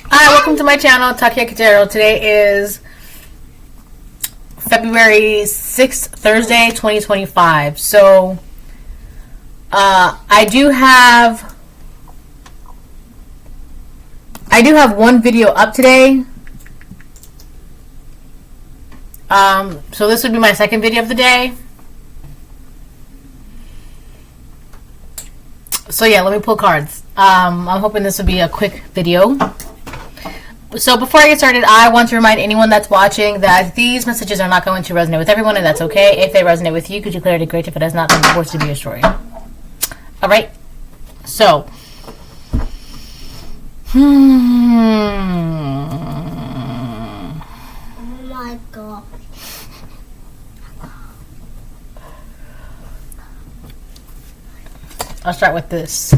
Hi, welcome to my channel, Takia Katero. Today is February 6th, Thursday, 2025. So, I do have one video up today. So this would be my second video of the day. So yeah, let me pull cards. I'm hoping this will be a quick video. So before I get started, I want to remind anyone that's watching that these messages are not going to resonate with everyone, and that's okay. If they resonate with you, could you clarity great? If it does not, then it's forced to be your story. Alright? So. Oh my god. I'll start with this.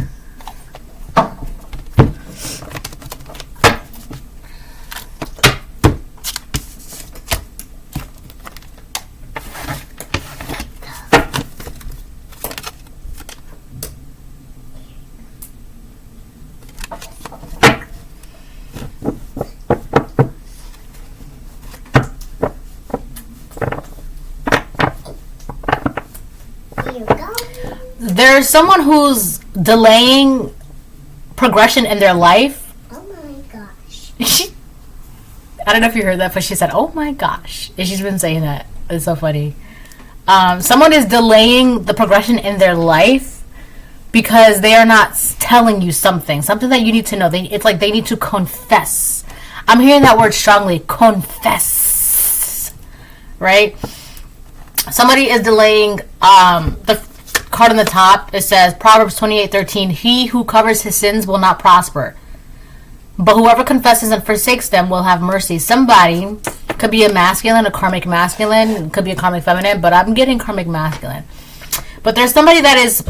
There's someone who's delaying progression in their life. Oh my gosh. I don't know if you heard that, but she said, oh my gosh. And she's been saying that. It's so funny. Someone is delaying the progression in their life because they are not telling you something that you need to know. It's like they need to confess. I'm hearing that word strongly. Confess. Right? Somebody is delaying the card on the top. It says Proverbs 28:13, he who covers his sins will not prosper, but whoever confesses and forsakes them will have mercy. Somebody could be a masculine, a karmic masculine, could be a karmic feminine, but I'm getting karmic masculine. But there's somebody that is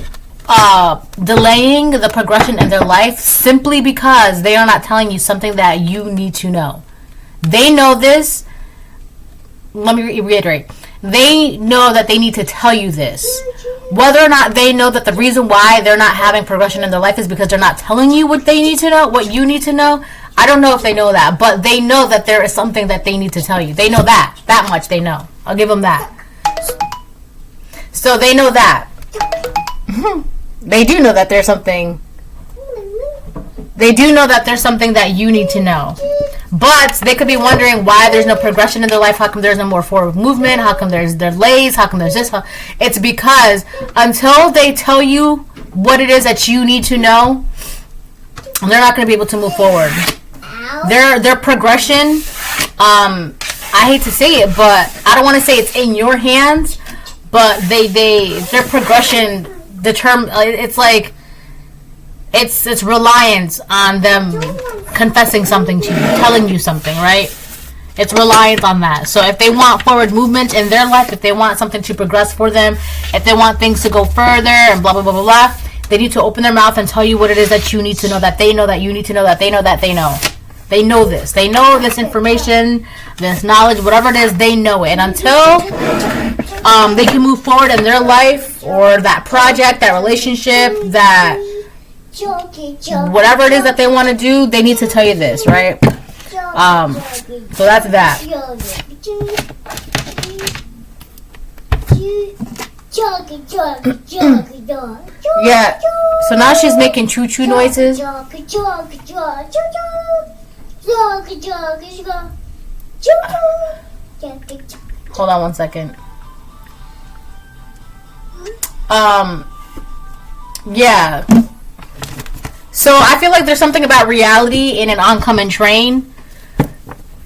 delaying the progression in their life simply because they are not telling you something that you need to know. They know this. Let me reiterate. They know that they need to tell you this. Whether or not they know that the reason why they're not having progression in their life is because they're not telling you what they need to know, what you need to know. I don't know if they know that, but they know that there is something that they need to tell you. They know that. That much they know. I'll give them that. So they know that. They do know that there's something. They do know that there's something that you need to know. But they could be wondering why there's no progression in their life. How come there's no more forward movement? How come there's delays? How come there's this? It's because until they tell you what it is that you need to know, they're not going to be able to move forward. Their progression, I hate to say it, but I don't want to say it's in your hands, but their progression, it's like, it's reliant on them confessing something to you, telling you something, right? It's reliant on that. So if they want forward movement in their life, if they want something to progress for them, if they want things to go further and blah, blah, blah, blah, blah, they need to open their mouth and tell you what it is that you need to know, that they know that you need to know, that they know that they know. They know this. They know this information, this knowledge, whatever it is, they know it. And until they can move forward in their life or that project, that relationship, that whatever it is that they want to do, they need to tell you this, right? So that's that. Yeah. So now she's making choo-choo noises. Hold on one second. Yeah. So I feel like there's something about reality in an oncoming train.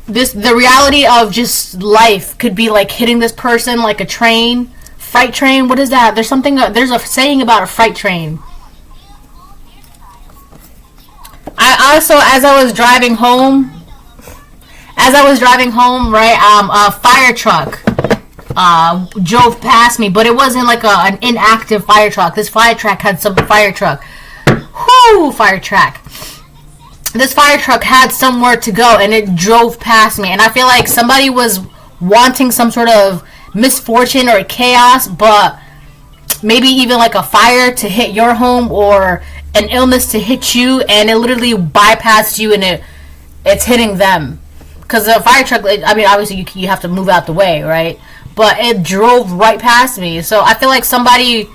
The reality of just life could be like hitting this person like a train, freight train. What is that? There's a saying about a freight train. I also, as I was driving home, right, a fire truck drove past me, but it wasn't like an inactive fire truck. This fire truck had some fire truck. Whoo, fire truck. This fire truck had somewhere to go, and it drove past me. And I feel like somebody was wanting some sort of misfortune or chaos, but maybe even like a fire to hit your home, or an illness to hit you, and it literally bypassed you, and it's hitting them. Because the fire truck, I mean, obviously you have to move out the way, right? But it drove right past me. So I feel like somebody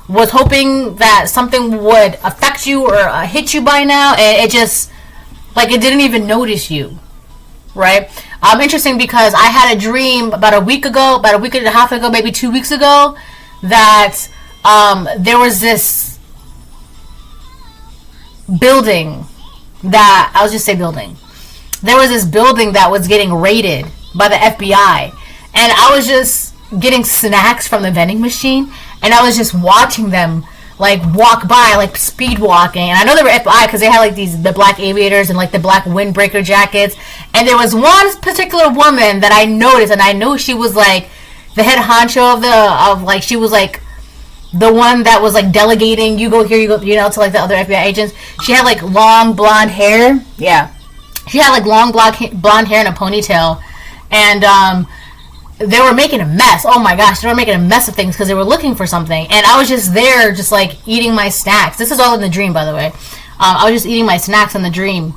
was hoping that something would affect you or hit you by now, and it just, like, it didn't even notice you, right? Interesting, because I had a dream about a week and a half ago, maybe 2 weeks ago, that there was this building that, I'll just say building. There was this building that was getting raided by the FBI, and I was just getting snacks from the vending machine, and I was just watching them like walk by, like speed walking. And I know they were FBI because they had like the black aviators and like the black windbreaker jackets. And there was one particular woman that I noticed, and I know she was like the head honcho of she was like the one that was like delegating, you go here, you go, to like the other FBI agents. She had like long blonde hair. Yeah. She had like long blonde hair and a ponytail, and they were making a mess. Oh my gosh, they were making a mess of things because they were looking for something, and I was just there, just like eating my snacks. This is all in the dream, by the way. I was just eating my snacks in the dream,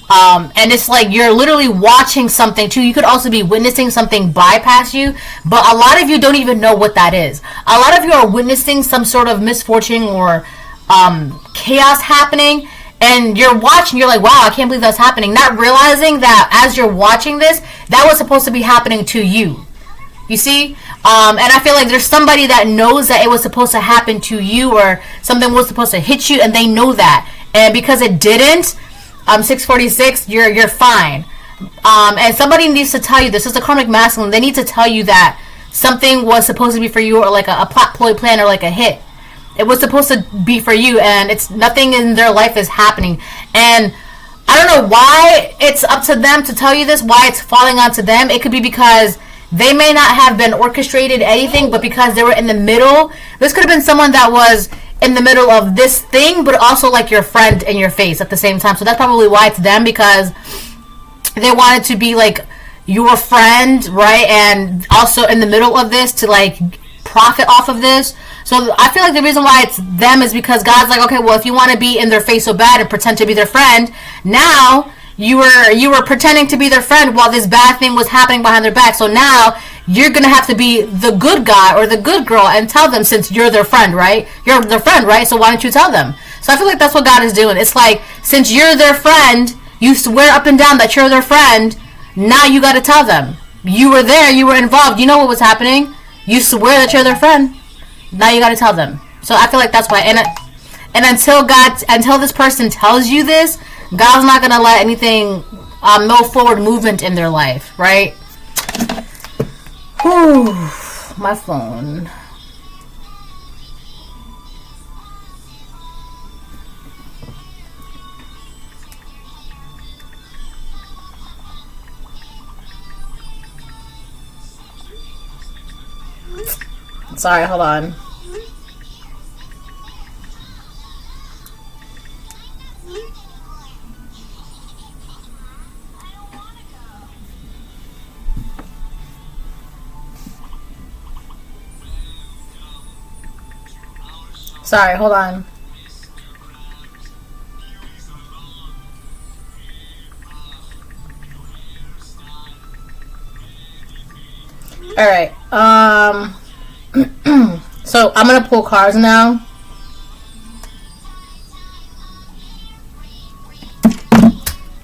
and it's like you're literally watching something too. You could also be witnessing something bypass you, but a lot of you don't even know what that is. A lot of you are witnessing some sort of misfortune or chaos happening. And you're watching, you're like, wow, I can't believe that's happening. Not realizing that as you're watching this, that was supposed to be happening to you. You see? And I feel like there's somebody that knows that it was supposed to happen to you, or something was supposed to hit you, and they know that. And because it didn't, 646, you're fine. And somebody needs to tell you, this is the karmic masculine, they need to tell you that something was supposed to be for you, or like a plot ploy plan, or like a hit. It was supposed to be for you, and it's nothing in their life is happening. And I don't know why it's up to them to tell you this, why it's falling onto them. It could be because they may not have been orchestrated anything, but because they were in the middle. This could have been someone that was in the middle of this thing, but also like your friend in your face at the same time. So that's probably why it's them, because they wanted to be like your friend, right? And also in the middle of this to like profit off of this. So I feel like the reason why it's them is because God's like, okay, well, if you want to be in their face so bad and pretend to be their friend, now you were pretending to be their friend while this bad thing was happening behind their back. So now you're going to have to be the good guy or the good girl and tell them, since you're their friend, right? You're their friend, right? So why don't you tell them? So I feel like that's what God is doing. It's like, since you're their friend, you swear up and down that you're their friend, now you got to tell them. You were there, you were involved, you know what was happening. You swear that you're their friend. Now you got to tell them. So I feel like that's why. And until this person tells you this, God's not going to let anything, no forward movement in their life, right? Whew, my phone. Sorry, hold on. Sorry, hold on. All right. So I'm gonna pull cards now.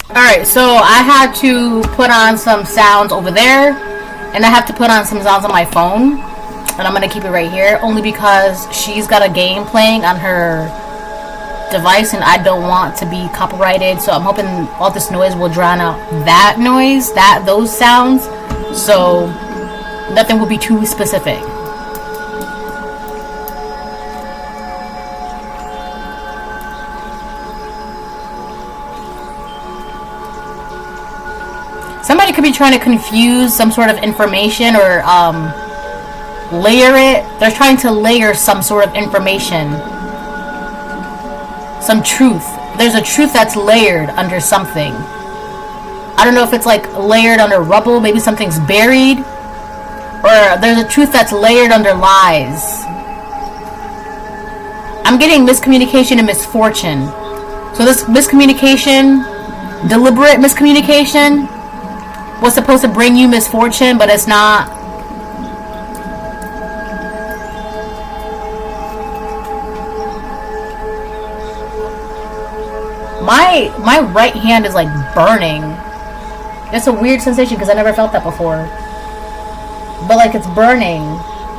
Alright, so I had to put on some sounds over there, and I have to put on some sounds on my phone, and I'm gonna keep it right here, only because she's got a game playing on her device, and I don't want to be copyrighted, so I'm hoping all this noise will drown out that noise, those sounds, so nothing will be too specific. Somebody could be trying to confuse some sort of information or layer it. They're trying to layer some sort of information. Some truth. There's a truth that's layered under something. I don't know if it's like layered under rubble. Maybe something's buried. Or there's a truth that's layered under lies. I'm getting miscommunication and misfortune. So this miscommunication, deliberate miscommunication, was supposed to bring you misfortune, but it's not. My right hand is like burning. It's a weird sensation because I never felt that before. But like it's burning.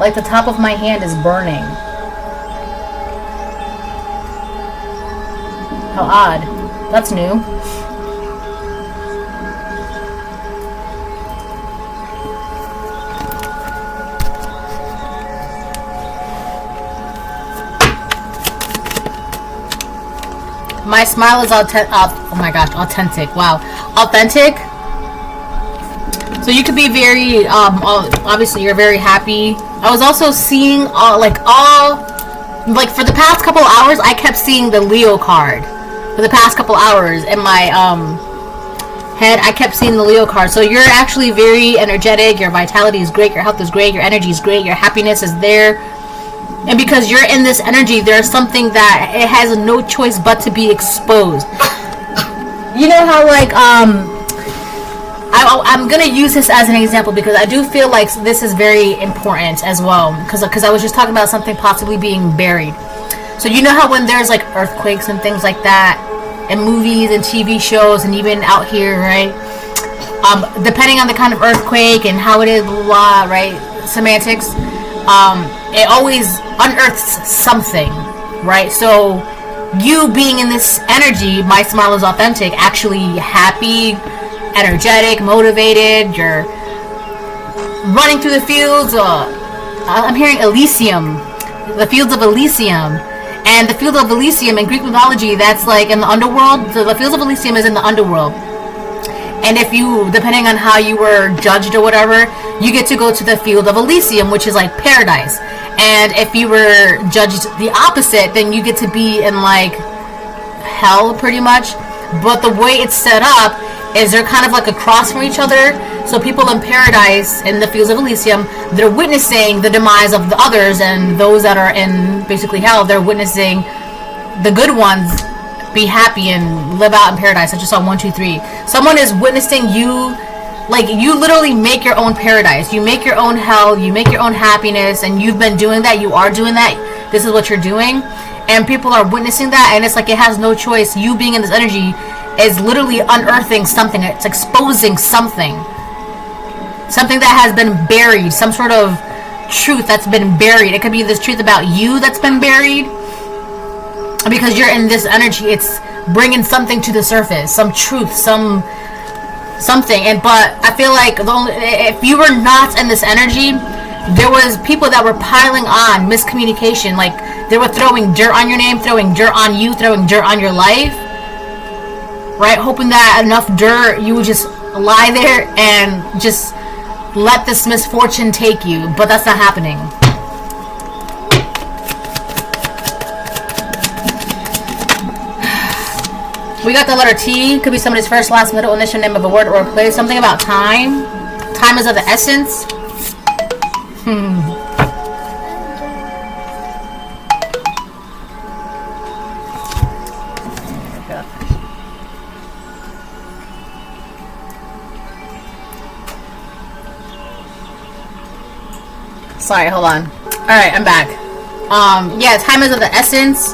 Like the top of my hand is burning. How odd. That's new. My smile is oh my gosh, authentic. Wow. Authentic. So you could be very, obviously you're very happy. I was also seeing, like for the past couple hours, I kept seeing the Leo card. For the past couple hours in my, head, I kept seeing the Leo card. So you're actually very energetic, your vitality is great, your health is great, your energy is great, your happiness is there. And because you're in this energy, there's something that it has no choice but to be exposed. You know how like, I'm gonna use this as an example because I do feel like this is very important as well. Because I was just talking about something possibly being buried. So you know how when there's like earthquakes and things like that in movies and TV shows and even out here, right? Depending on the kind of earthquake and how it is, blah, blah, right? Semantics. It always unearths something, right? So you being in this energy, my smile is authentic, actually happy, energetic, motivated, you're running through the fields. I'm hearing Elysium, the fields of Elysium. And the field of Elysium in Greek mythology, that's like in the underworld. So the fields of Elysium is in the underworld. And if you, depending on how you were judged or whatever, you get to go to the field of Elysium, which is like paradise. And if you were judged the opposite, then you get to be in like hell pretty much. But the way it's set up is they're kind of like across from each other. So people in paradise, in the fields of Elysium, they're witnessing the demise of the others, and those that are in basically hell, they're witnessing the good ones be happy and live out in paradise. I just saw 1, 2, 3. Someone is witnessing you, like you literally make your own paradise. You make your own hell. You make your own happiness, and you've been doing that. You are doing that. This is what you're doing, and people are witnessing that, and it's like it has no choice. You being in this energy is literally unearthing something. It's exposing something. Something that has been buried. Some sort of truth that's been buried. It could be this truth about you that's been buried. Because you're in this energy, it's bringing something to the surface. Some truth, something. But I feel like if you were not in this energy, there was people that were piling on miscommunication. Like they were throwing dirt on your name, throwing dirt on you, throwing dirt on your life. Right? Hoping that enough dirt, you would just lie there and just let this misfortune take you. But that's not happening. We got the letter T. Could be somebody's first, last, middle, initial name of a word or a place. Something about time. Time is of the essence. Sorry, hold on. Alright, I'm back. Yeah, time is of the essence,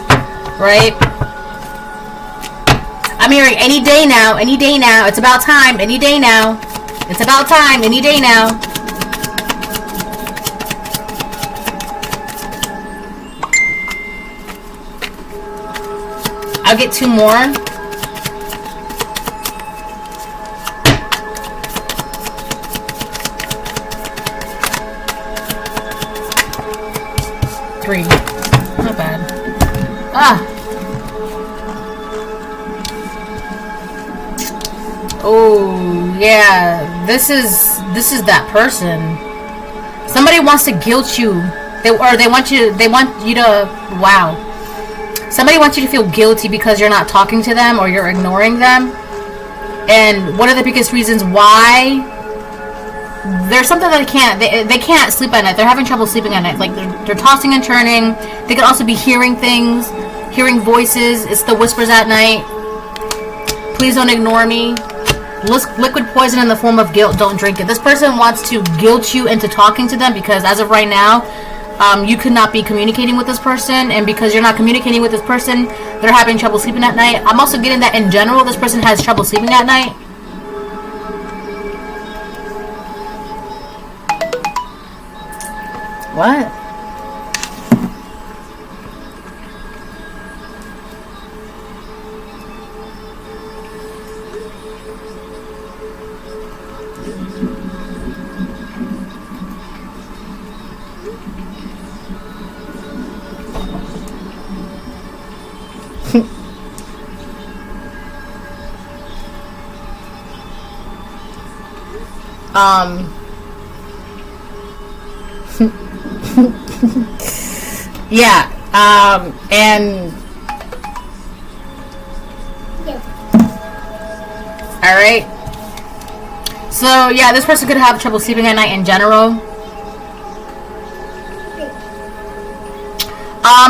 right? I'm hearing any day now, any day now. It's about time, any day now. It's about time, any day now. I'll get 2 more. Not bad. Oh yeah, this is that person. Somebody wants to guilt you. They want you to, wow. Somebody wants you to feel guilty because you're not talking to them or you're ignoring them. And one of the biggest reasons why there's something that they can't sleep at night. They're having trouble sleeping at night. Like they're tossing and turning. They could also be hearing things, hearing voices. It's the whispers at night. Please don't ignore me. Liquid poison in the form of guilt. Don't drink it. This person wants to guilt you into talking to them because as of right now, you could not be communicating with this person, and because you're not communicating with this person, they're having trouble sleeping at night. I'm also getting that in general, this person has trouble sleeping at night. What? Yeah, and alright. So, yeah, this person could have trouble sleeping at night in general.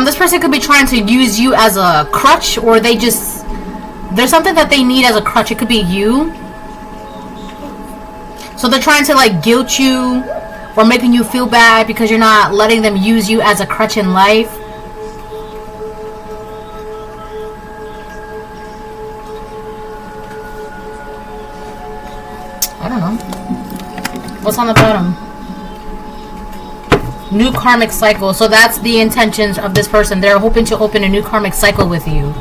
This person could be trying to use you as a crutch, or there's something that they need as a crutch. It could be you. So they're trying to, like, guilt you or making you feel bad because you're not letting them use you as a crutch in life. I don't know. What's on the bottom? New karmic cycle. So that's the intentions of this person. They're hoping to open a new karmic cycle with you.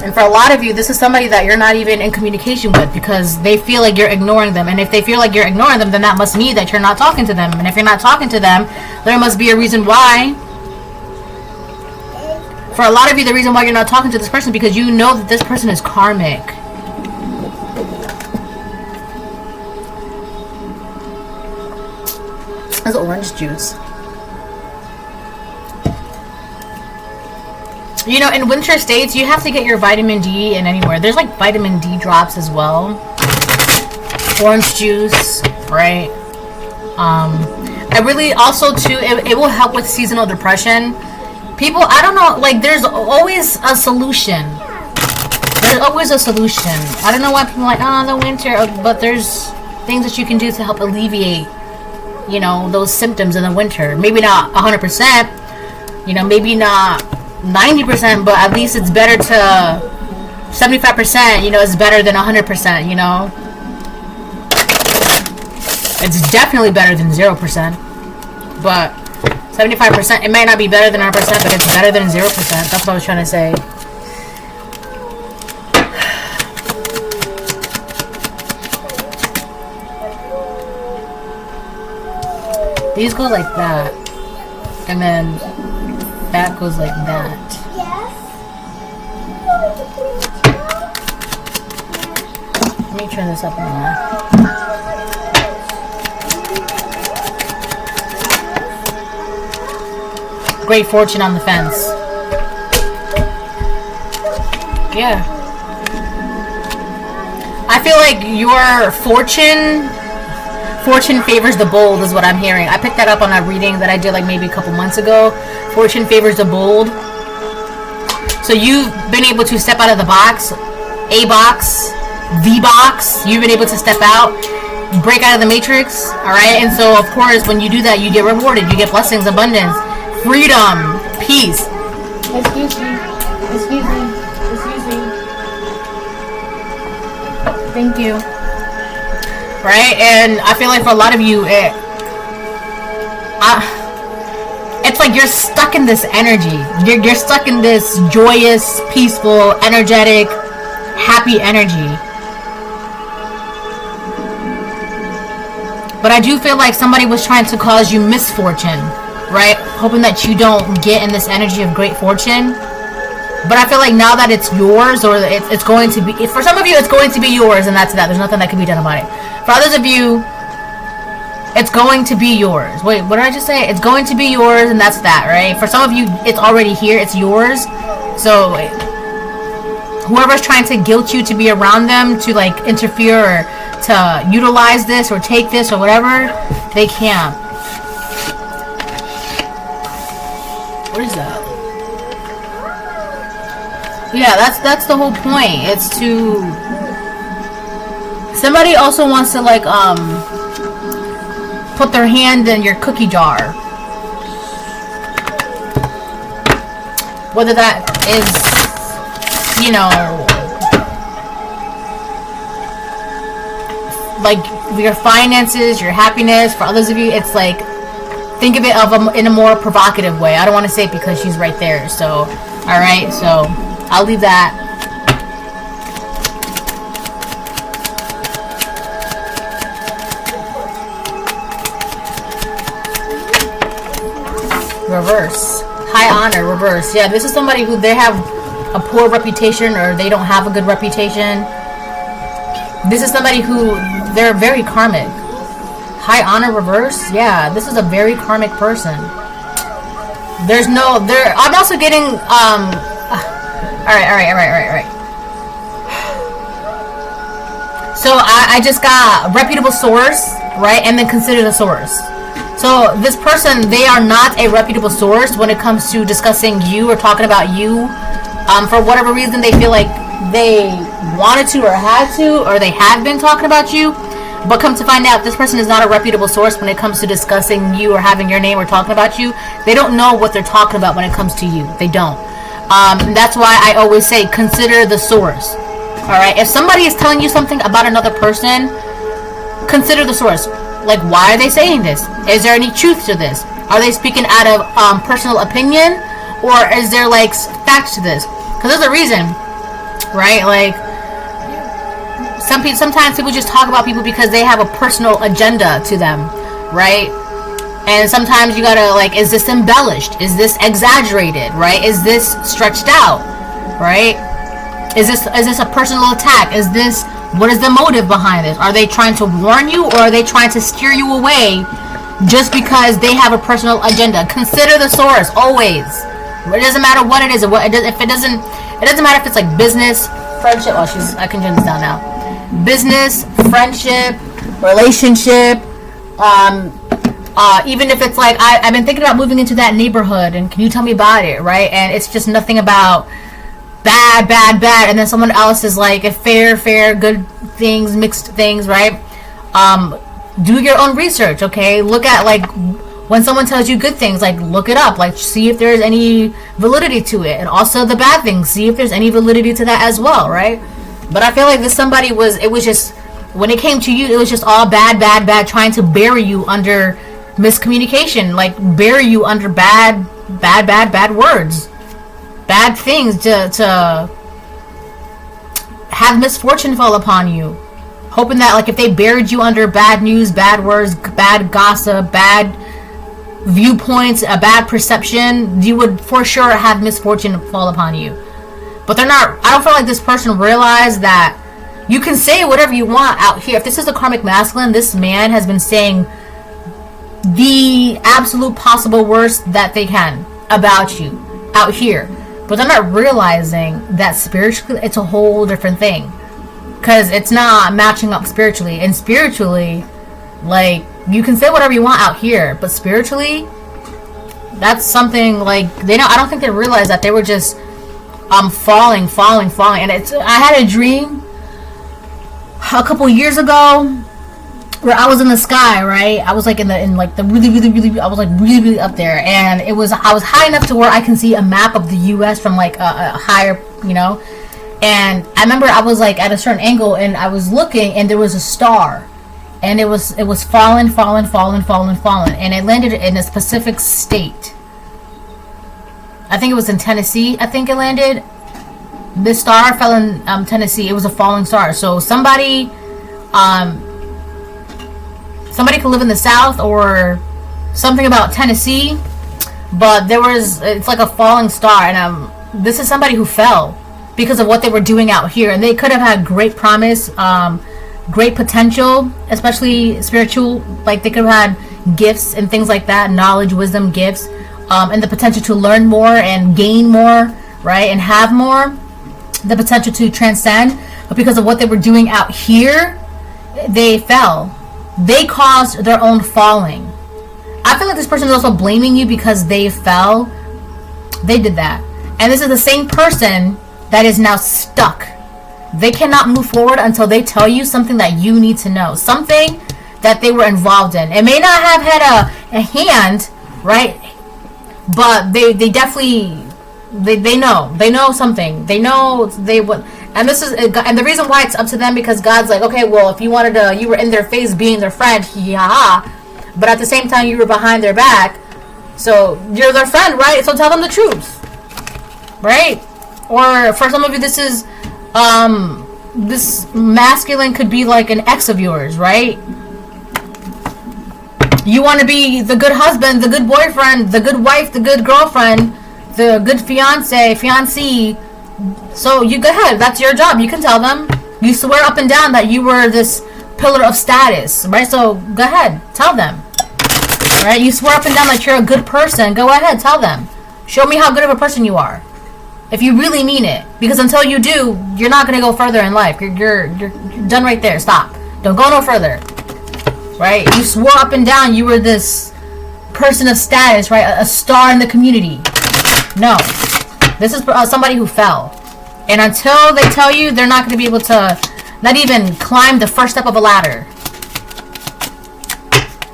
And for a lot of you, this is somebody that you're not even in communication with because they feel like you're ignoring them. And if they feel like you're ignoring them, then that must mean that you're not talking to them. And if you're not talking to them, there must be a reason why. For a lot of you, the reason why you're not talking to this person is because you know that this person is karmic. That's orange juice. You know, in winter states, you have to get your vitamin D in anywhere. There's like vitamin D drops as well. Orange juice, right? I really also too, it will help with seasonal depression. People, I don't know, like there's always a solution. There's always a solution. I don't know why people are like, oh, the winter, but there's things that you can do to help alleviate, you know, those symptoms in the winter. Maybe not 100%, you know, maybe not 90%, but at least it's better to 75%, you know, it's better than 100%, you know. It's definitely better than 0%, but 75%, it might not be better than 100%, but it's better than 0%. That's what I was trying to say. These go like that, and then that goes like that. Let me turn this up on that. Great fortune on the fence. Yeah. I feel like your fortune favors the bold is what I'm hearing. I picked that up on a reading that I did like maybe a couple months ago. Fortune favors the bold. So you've been able to step out of the box, a box, the box. You've been able to step out, break out of the matrix, alright? And so of course when you do that, you get rewarded. You get blessings, abundance, freedom, peace. Excuse me. Excuse me. Excuse me. Thank you. Right? And I feel like for a lot of you, it's like you're stuck in this energy. You're stuck in this joyous, peaceful, energetic, happy energy. But I do feel like somebody was trying to cause you misfortune, right? Hoping that you don't get in this energy of great fortune. But I feel like now that it's yours, or it's going to be, for some of you, it's going to be yours, and that's that. There's nothing that can be done about it. For others of you, it's going to be yours. Wait, what did I just say? It's going to be yours, and that's that, right? For some of you, it's already here. It's yours. So, whoever's trying to guilt you to be around them, to like interfere or to utilize this or take this or whatever, they can't. What is that? Yeah, that's the whole point. It's to... Somebody also wants to like put their hand in your cookie jar. Whether that is, you know, like your finances, your happiness. For others of you, it's like, think of it in a more provocative way. I don't want to say it because she's right there. So, alright, so I'll leave that. Reverse. High honor, reverse. Yeah, this is somebody who they have a poor reputation or they don't have a good reputation. This is somebody who they're very karmic. High honor, reverse. Yeah, this is a very karmic person. There's no there. I'm also getting all right. So I just got reputable source, right, and then consider the source. So this person, they are not a reputable source when it comes to discussing you or talking about you. For whatever reason, they feel like they wanted to or had to, or they have been talking about you. But come to find out, this person is not a reputable source when it comes to discussing you or having your name or talking about you. They don't know what they're talking about when it comes to you. They don't. And that's why I always say, consider the source. Alright? If somebody is telling you something about another person, consider the source. Like, why are they saying this? Is there any truth to this? Are they speaking out of personal opinion? Or is there, like, facts to this? Because there's a reason, right? Like, sometimes people just talk about people because they have a personal agenda to them, right? And sometimes you gotta, like, is this embellished? Is this exaggerated, right? Is this stretched out, right? Is this a personal attack? What is the motive behind this? Are they trying to warn you, or are they trying to steer you away just because they have a personal agenda? Consider the source always. It doesn't matter what it is, or it doesn't matter if it's like business, friendship. Oh, I can turn this down now. Business, friendship, relationship. Even if it's like I've been thinking about moving into that neighborhood, and can you tell me about it, right? And it's just nothing about bad, and then someone else is like a fair, good things, mixed things, right? Do your own research, okay? Look at, like, when someone tells you good things, like, look it up, like, see if there's any validity to it, and also the bad things, see if there's any validity to that as well, right? But I feel like this somebody it was just, when it came to you, it was just all bad, trying to bury you under miscommunication, like, bury you under bad words. Bad things to have misfortune fall upon you, hoping that, like, if they buried you under bad news, bad words, bad gossip, bad viewpoints, a bad perception, you would for sure have misfortune fall upon you. But they're not. I don't feel like this person realized that you can say whatever you want out here. If this is a karmic masculine, this man has been saying the absolute possible worst that they can about you out here. But they're not realizing that spiritually, it's a whole different thing. Because it's not matching up spiritually. And spiritually, like, you can say whatever you want out here. But spiritually, that's something, like, I don't think they realize that they were just falling. And I had a dream a couple years ago where I was in the sky, right? I was like in the really, I was like really up there, and I was high enough to where I can see a map of the U.S. from like a higher, you know. And I remember I was like at a certain angle, and I was looking, and there was a star, and it was falling, and it landed in a specific state. I think it was in Tennessee. I think it landed. This star fell in Tennessee. It was a falling star. So somebody could live in the South or something about Tennessee, but it's like a falling star, and this is somebody who fell because of what they were doing out here, and they could have had great promise, great potential, especially spiritual, like they could have had gifts and things like that, knowledge, wisdom, gifts, and the potential to learn more and gain more, right, and have more. the potential to transcend, but because of what they were doing out here, they fell. They caused their own falling. I feel like this person is also blaming you because they fell. They did that. And this is the same person that is now stuck. They cannot move forward until they tell you something that you need to know. Something that they were involved in. It may not have had a hand, right? But they definitely, they know something. They know they would. And this is, and the reason why it's up to them, because God's like, okay, well, if you wanted to, you were in their face being their friend, ha, but at the same time you were behind their back, so you're their friend, right? So tell them the truth, right? Or for some of you, this is, this masculine could be like an ex of yours, right? You want to be the good husband, the good boyfriend, the good wife, the good girlfriend, the good fiancé. So you go ahead. That's your job. You can tell them. You swear up and down that you were this pillar of status, right? So go ahead. Tell them. Right? You swear up and down that you're a good person. Go ahead. Tell them. Show me how good of a person you are. If you really mean it. Because until you do, you're not going to go further in life. You're done right there. Stop. Don't go no further. Right? You swore up and down you were this person of status, right? A star in the community. No. This is somebody who fell. And until they tell you, they're not going to be able to not even climb the first step of a ladder.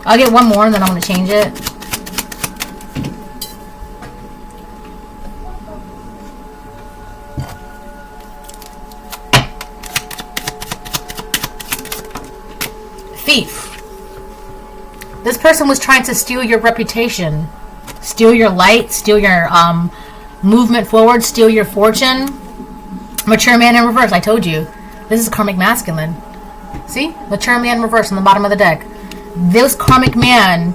I'll get one more and then I'm going to change it. Thief. This person was trying to steal your reputation. Steal your light. Steal your movement forward, steal your fortune. Mature man in reverse. I told you. This is karmic masculine. See? Mature man in reverse on the bottom of the deck. This karmic man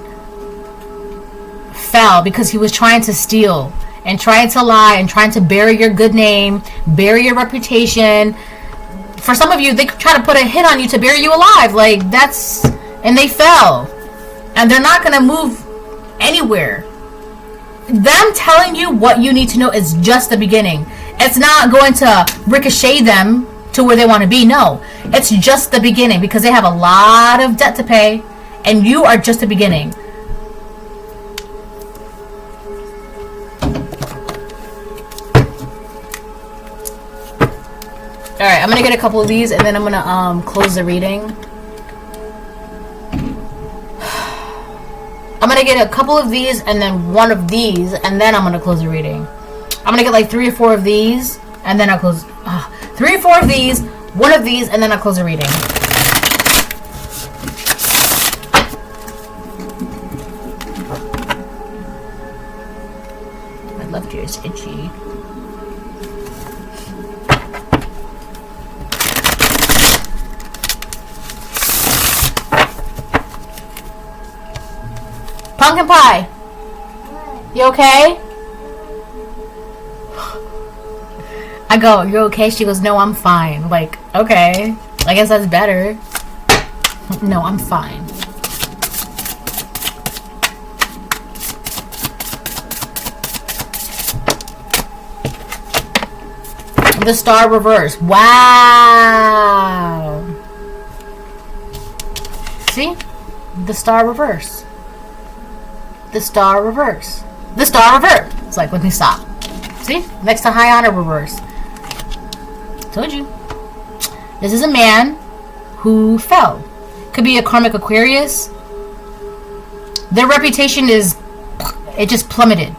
fell because he was trying to steal and trying to lie and trying to bury your good name, bury your reputation. For some of you, they try to put a hit on you to bury you alive. Like, that's... And they fell. And they're not going to move anywhere. Them telling you what you need to know is just the beginning. It's not going to ricochet them to where they want to be. No, it's just the beginning because they have a lot of debt to pay and you are just the beginning. Alright, I'm going to get a couple of these and then I'm going to close the reading. I'm going to get a couple of these and then one of these and then I'm going to close the reading. I'm going to get like 3 or 4 of these and then I'll close. 3 or 4 of these, one of these, and then I'll close the reading. My left ear is itchy. Pumpkin pie. You okay? I go, you okay? She goes, no, I'm fine. Like, okay. I guess that's better. No, I'm fine. The star reverse. Wow. See? The star reverse. The star reverse. The star reverse. It's like, let me stop. See? Next to high honor reverse. Told you. This is a man who fell. Could be a karmic Aquarius. Their reputation is, it just plummeted.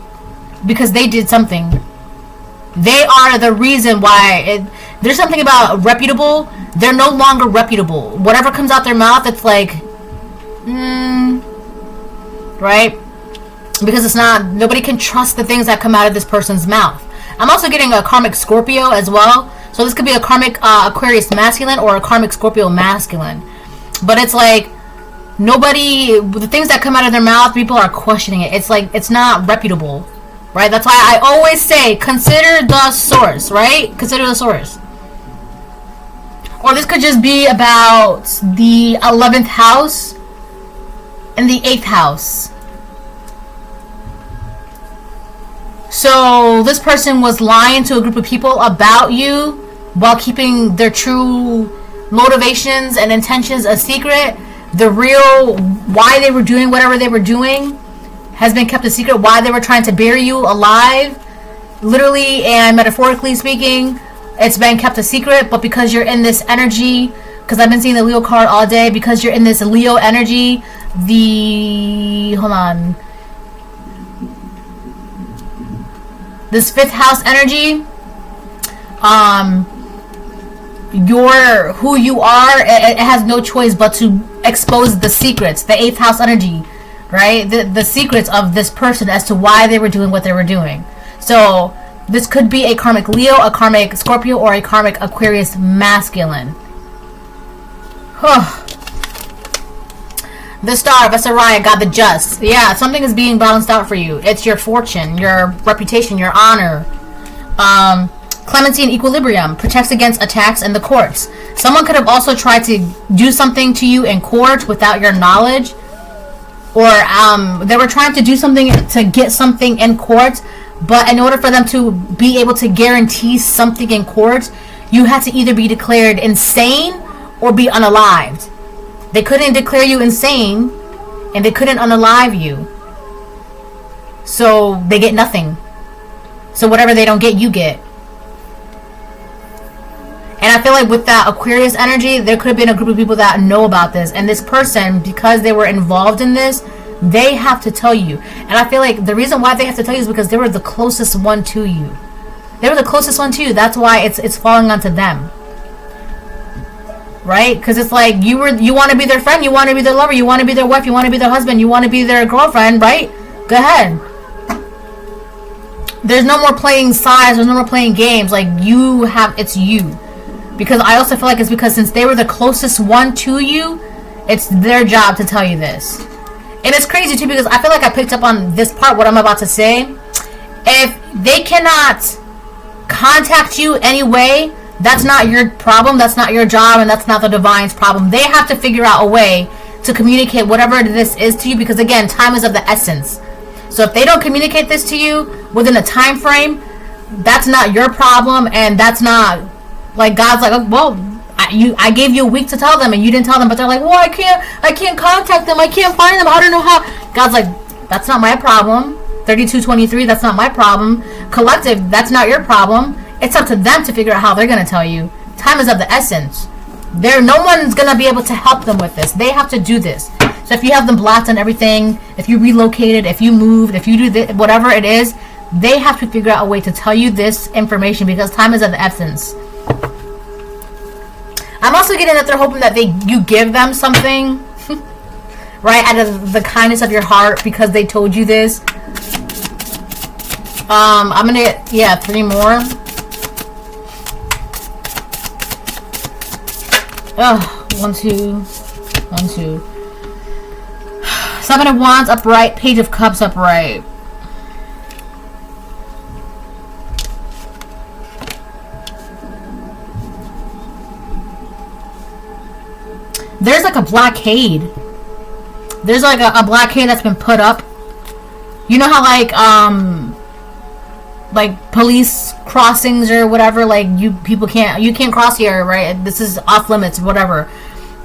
Because they did something. They are the reason why. There's something about reputable. They're no longer reputable. Whatever comes out their mouth, it's like, right? Because it's not, nobody can trust the things that come out of this person's mouth. I'm also getting a karmic Scorpio as well. So this could be a karmic Aquarius masculine or a karmic Scorpio masculine. But it's like, nobody, the things that come out of their mouth, people are questioning it. It's like, it's not reputable, right? That's why I always say, consider the source, right? Consider the source. Or this could just be about the 11th house and the 8th house. So this person was lying to a group of people about you while keeping their true motivations and intentions a secret. The real why they were doing whatever they were doing has been kept a secret. Why they were trying to bury you alive, literally and metaphorically speaking, it's been kept a secret. But because you're in this energy, because I've been seeing the Leo card all day, because you're in this Leo energy, this 5th house energy, you're who you are. It has no choice but to expose the secrets, the 8th house energy, right? The secrets of this person as to why they were doing what they were doing. So this could be a karmic Leo, a karmic Scorpio, or a karmic Aquarius masculine. The Star of Asariah, God the Just. Yeah, something is being balanced out for you. It's your fortune, your reputation, your honor. Clemency and equilibrium protects against attacks in the courts. Someone could have also tried to do something to you in court without your knowledge, or they were trying to do something to get something in court, but in order for them to be able to guarantee something in court, you had to either be declared insane or be unalived. They couldn't declare you insane, and they couldn't unalive you. So they get nothing. So whatever they don't get, you get. And I feel like with that Aquarius energy, there could have been a group of people that know about this. And this person, because they were involved in this, they have to tell you. And I feel like the reason why they have to tell you is because they were the closest one to you. They were the closest one to you. That's why it's falling onto them. Right? Because it's like you want to be their friend, you want to be their lover, you want to be their wife, you want to be their husband, you want to be their girlfriend, right? Go ahead. There's no more playing sides, there's no more playing games. Like, it's you. Because I also feel like it's because since they were the closest one to you, it's their job to tell you this. And it's crazy too, because I feel like I picked up on this part, what I'm about to say. If they cannot contact you anyway, that's not your problem, that's not your job, and that's not the divine's problem. They have to figure out a way to communicate whatever this is to you, because again, time is of the essence. So if they don't communicate this to you within a time frame, that's not your problem, and that's not, like, God's like, oh, well, I gave you a week to tell them, and you didn't tell them, but they're like, well, I can't contact them, I can't find them, I don't know how. God's like, that's not my problem. 3223, that's not my problem. Collective, that's not your problem. It's up to them to figure out how they're going to tell you. Time is of the essence. No one's going to be able to help them with this. They have to do this. So if you have them blocked on everything, if you relocated, if you moved, if you do this, whatever it is, they have to figure out a way to tell you this information, because time is of the essence. I'm also getting that they're hoping that you give them something, right, out of the kindness of your heart, because they told you this. I'm gonna get, 3 more. Oh, 1, 2, 1, 2. 7 of Wands upright, Page of Cups upright. There's like a blockade. There's like a blockade that's been put up. You know how like police crossings or whatever, like you can't cross here, right? This is off limits, whatever.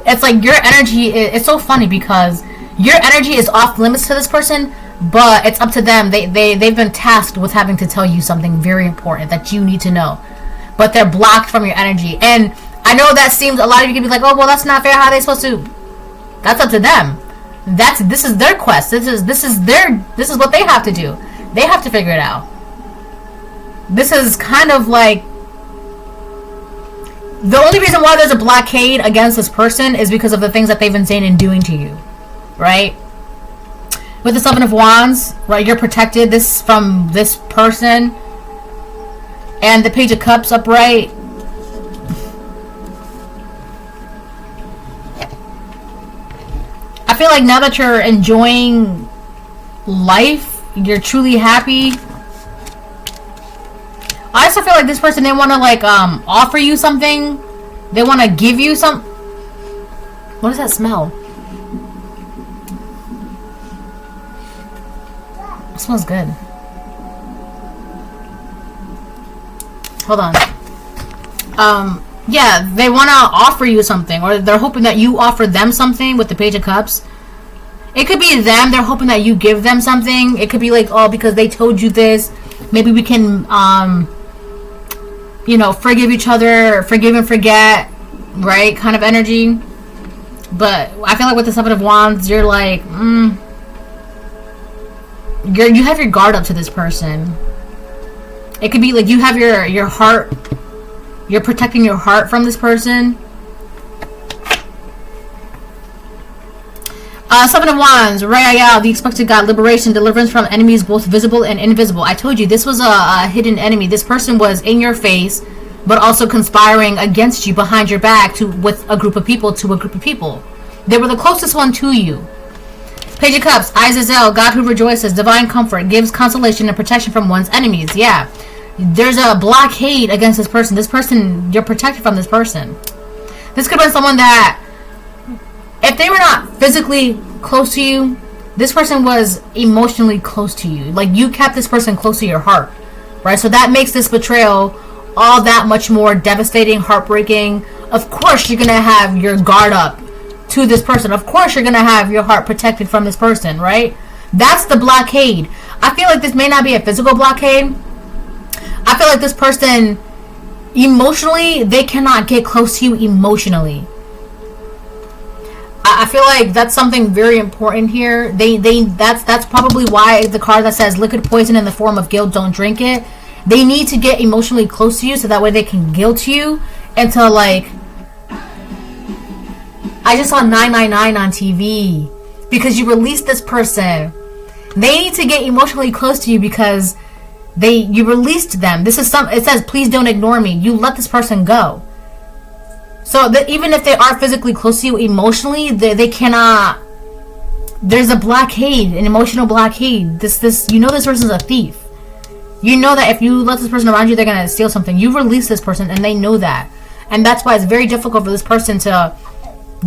It's like your energy, it's so funny because your energy is off limits to this person, but it's up to them. They've been tasked with having to tell you something very important that you need to know, but they're blocked from your energy. And I know that seems, a lot of you can be like, oh, well, that's not fair. How are they supposed to? That's up to them. This is their quest. This is what they have to do. They have to figure it out. This is kind of like, the only reason why there's a blockade against this person is because of the things that they've been saying and doing to you, right? With the 7 of Wands, right, you're protected from this person. And the Page of Cups upright. I feel like now that you're enjoying life, you're truly happy. I also feel like this person, they want to like offer you something. They want to give you some. What does that smell? It smells good. Hold on. Yeah, they want to offer you something, or they're hoping that you offer them something with the Page of Cups. It could be them, they're hoping that you give them something. It could be like, oh, because they told you this, maybe we can, you know, forgive each other, forgive and forget, right, kind of energy. But I feel like with the Seven of Wands, you're like, you have your guard up to this person. It could be like you have your heart, you're protecting your heart from this person. Seven of Wands, Rayal, the expected God, liberation, deliverance from enemies both visible and invisible. I told you, this was a hidden enemy. This person was in your face, but also conspiring against you behind your back with a group of people, They were the closest one to you. Page of Cups, Azazel, God who rejoices, divine comfort, gives consolation and protection from one's enemies. Yeah, there's a blockade against this person. This person, you're protected from this person. This could have been someone that, if they were not physically close to you, this person was emotionally close to you. Like, you kept this person close to your heart, right? So that makes this betrayal all that much more devastating, heartbreaking. Of course, you're going to have your guard up to this person. Of course, you're going to have your heart protected from this person, right? That's the blockade. I feel like this may not be a physical blockade. I feel like this person, emotionally, they cannot get close to you emotionally. I feel like that's something very important here. That's probably why the card that says liquid poison in the form of guilt, don't drink it. They need to get emotionally close to you so that way they can guilt you into, like, I just saw 999 on TV because you released this person. They need to get emotionally close to you because you released them. It says please don't ignore me. You let this person go. So that even if they are physically close to you emotionally, they cannot. There's a blockade, an emotional blockade. This you know this person's a thief. You know that if you let this person around you, they're gonna steal something. You release this person, and they know that, and that's why it's very difficult for this person to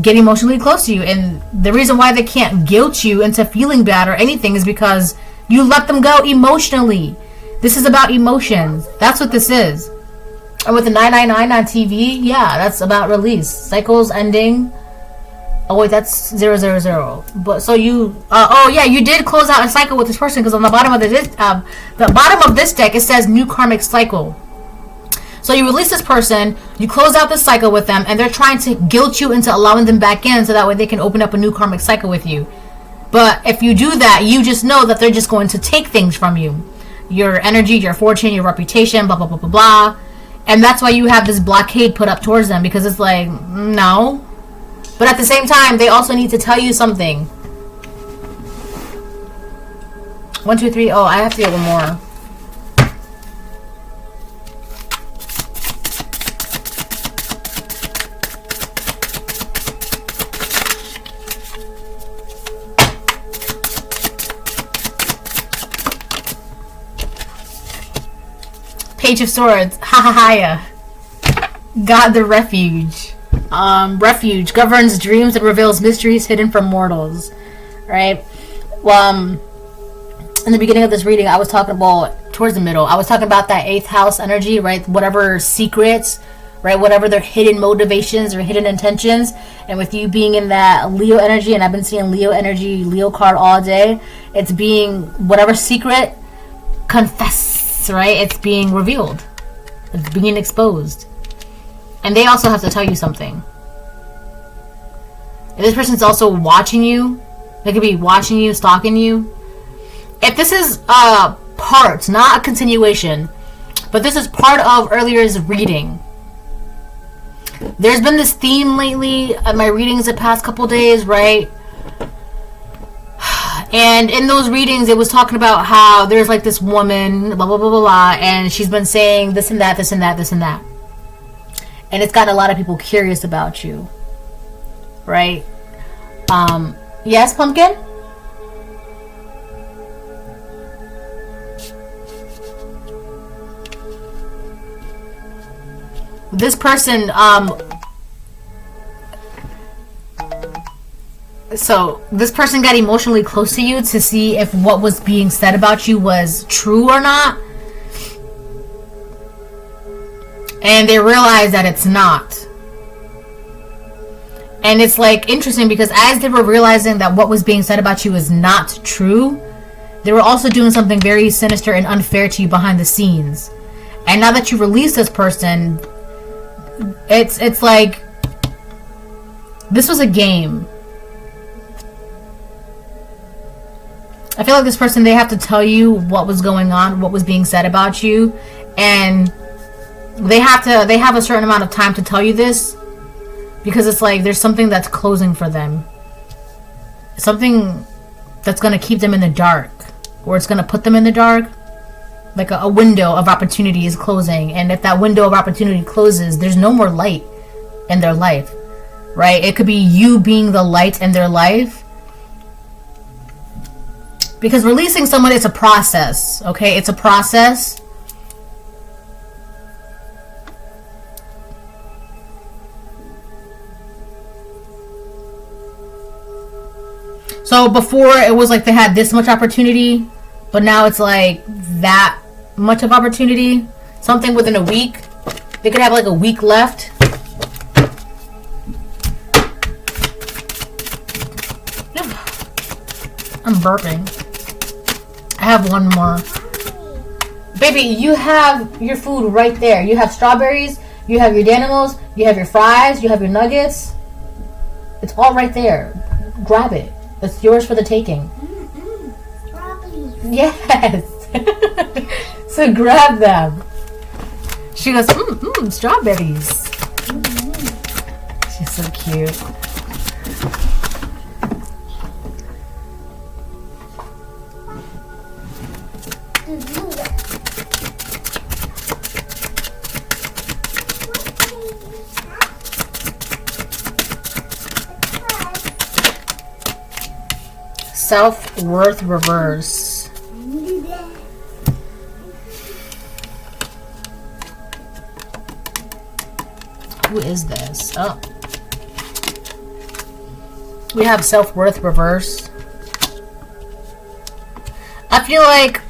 get emotionally close to you. And the reason why they can't guilt you into feeling bad or anything is because you let them go emotionally. This is about emotions. That's what this is. And with the 999 on TV, yeah, that's about release. Cycles ending. Oh wait, that's 000. But so you, oh yeah, you did close out a cycle with this person because on the bottom of this deck it says new karmic cycle. So you release this person, you close out this cycle with them, and they're trying to guilt you into allowing them back in so that way they can open up a new karmic cycle with you. But if you do that, you just know that they're just going to take things from you. Your energy, your fortune, your reputation, blah, blah, blah, blah, blah. And that's why you have this blockade put up towards them, because it's like, no. But at the same time, they also need to tell you something. 1, 2, 3. Oh, I have to get one more. Page of Swords. Ha ha ha ya. God the Refuge. Refuge governs dreams and reveals mysteries hidden from mortals. Right? Well, in the beginning of this reading, I was talking about, towards the middle, I was talking about that 8th house energy, right? Whatever secrets, right? Whatever their hidden motivations or hidden intentions. And with you being in that Leo energy, and I've been seeing Leo energy, Leo card all day, it's being whatever secret, confess, right? It's being revealed. It's being exposed. And they also have to tell you something. If this person's also watching you, they could be watching you, stalking you. If this is part, not a continuation, but this is part of earlier's reading. There's been this theme lately at my readings the past couple days, right? And in those readings, it was talking about how there's like this woman, blah, blah, blah, blah, blah, and she's been saying this and that, this and that, this and that. And it's got a lot of people curious about you, right? Yes, Pumpkin? This person, so this person got emotionally close to you to see if what was being said about you was true or not. and they realize that it's not. And it's like interesting because as they were realizing that what was being said about you is not true, they were also doing something very sinister and unfair to you behind the scenes. And now that you release this person, it's like this was a game. I feel like this person, they have to tell you what was going on, what was being said about you, and they have a certain amount of time to tell you this, because it's like there's something that's closing for them. Something that's going to keep them in the dark, or it's going to put them in the dark. Like a window of opportunity is closing, and if that window of opportunity closes, there's no more light in their life, right? It could be you being the light in their life. Because releasing someone is a process, okay? It's a process. So before it was like they had this much opportunity, but now it's like that much of opportunity. Something within a week. They could have like a week left. I'm burping. I have one more. Baby, you have your food right there. You have strawberries, you have your Danimals, you have your fries, you have your nuggets. It's all right there. Grab it. It's yours for the taking. Strawberries. Yes. So grab them. She goes, strawberries. She's so cute. Self-worth reverse. Who is this? Oh. We have self-worth reverse. I feel like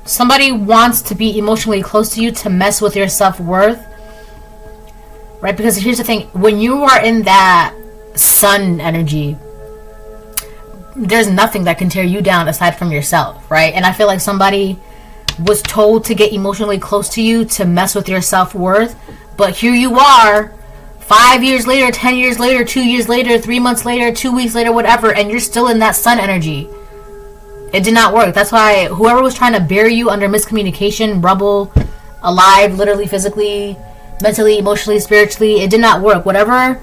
somebody wants to be emotionally close to you to mess with your self-worth. Right? Because here's the thing. When you are in that sun energy, there's nothing that can tear you down aside from yourself, right? And I feel like somebody was told to get emotionally close to you to mess with your self-worth, but here you are 5 years later, 10 years later, 2 years later, 3 months later, 2 weeks later, whatever, and you're still in that sun energy. It did not work. That's why whoever was trying to bury you under miscommunication, rubble, alive, literally, physically, mentally, emotionally, spiritually, it did not work. Whatever.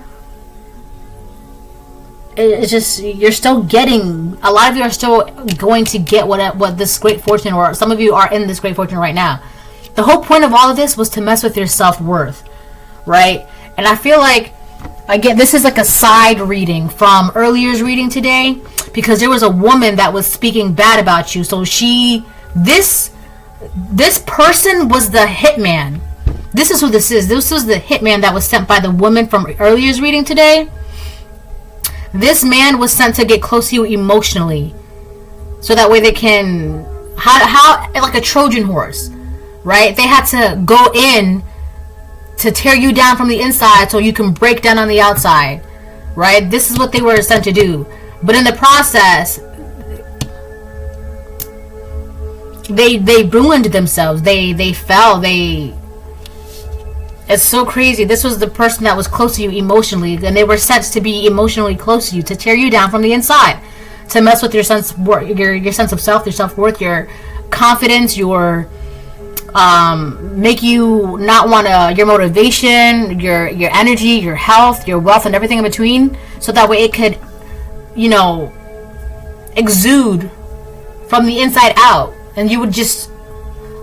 It's just, you're still getting, a lot of you are still going to get what this great fortune, or some of you are in this great fortune right now. The whole point of all of this was to mess with your self-worth, right? And I feel like, again, this is like a side reading from earlier's reading today, because there was a woman that was speaking bad about you. So this person was the hitman. This is who this is. This was the hitman that was sent by the woman from earlier's reading today. This man was sent to get close to you emotionally, so that way they can, how like a Trojan horse, right? They had to go in to tear you down from the inside so you can break down on the outside, right? This is what they were sent to do. But in the process, they ruined themselves. They fell. It's so crazy. This was the person that was close to you emotionally, and they were sent to be emotionally close to you, to tear you down from the inside, to mess with your sense of self, your self-worth, your confidence, your make you not want to, your motivation, your energy, your health, your wealth, and everything in between, so that way it could, exude from the inside out, and you would just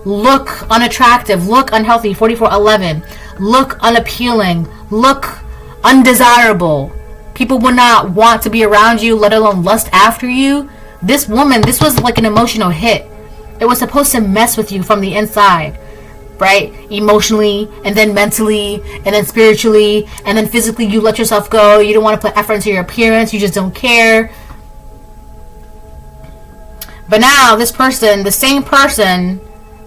look unattractive, look unhealthy, 4411, look unappealing, look undesirable. People would not want to be around you, let alone lust after you. This woman, this was like an emotional hit. It was supposed to mess with you from the inside, right? Emotionally, and then mentally, and then spiritually, and then physically. You let yourself go. You don't want to put effort into your appearance. You just don't care. But now this person, the same person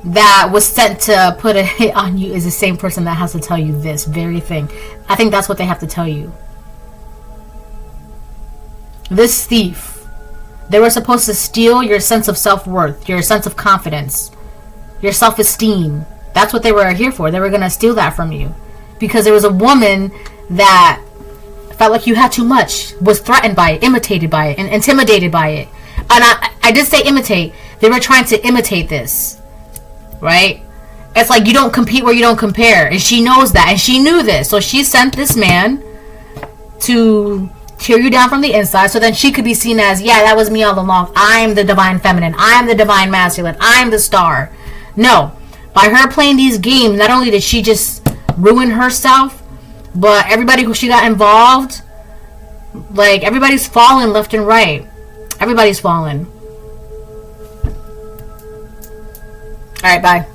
that was sent to put a hit on you is the same person that has to tell you this very thing. I think that's what they have to tell you. This thief, they were supposed to steal your sense of self-worth, your sense of confidence, your self-esteem. That's what they were here for. They were going to steal that from you. Because there was a woman that felt like you had too much, was threatened by it, imitated by it, and intimidated by it. And I did say imitate. They were trying to imitate this. Right? It's like you don't compete where you don't compare. And she knows that. And she knew this. So she sent this man to tear you down from the inside so then she could be seen as, yeah, that was me all along. I'm the divine feminine. I'm the divine masculine. I'm the star. No. By her playing these games, not only did she just ruin herself, but everybody who she got involved, like, everybody's fallen left and right. Everybody's fallen. Alright, bye.